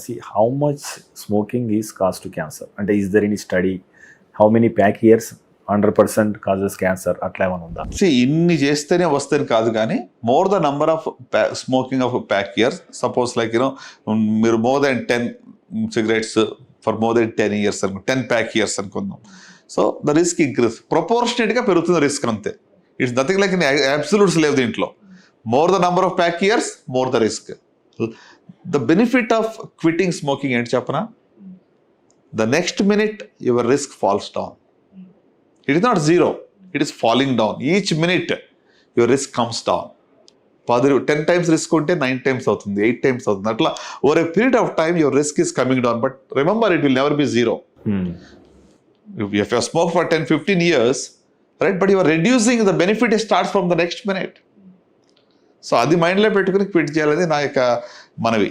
See, how much smoking is cause to cancer? And is there any study? How many pack years 100% causes cancer? అట్లా ఏమైనా ఉందా? ఇన్ని చేస్తేనే వస్తుంది కాదు కానీ more the number of smoking of pack years suppose like మీరు more than 10 cigarettes for more than 10 years 10 pack years అనుకుందాం. సో ద రిస్క్ ఇంక్రీజ్ ప్రొపోర్షనేట్గా పెరుగుతుంది రిస్క్ అంతే. ఇట్స్ నథింగ్ లైక్ అబ్సల్యూట్స్ లేవు దీంట్లో. More the number of pack years more the risk. The benefit of quitting smoking ఏంటి చెప్పనా? The next minute your risk falls down. It is not zero, it is falling down. Each minute your risk comes down. 10 times risk ఉంటే 9 times అవుతుంది, 8 times అవుతుంది. అట్లా over a period of time your risk is coming down. But remember it will never be zero. If you smoke for 10-15 years, right, but you are reducing the benefit starts from the next minute. So అది మైండ్లో పెట్టుకుని quit చేయాలని నా యొక్క మనవి.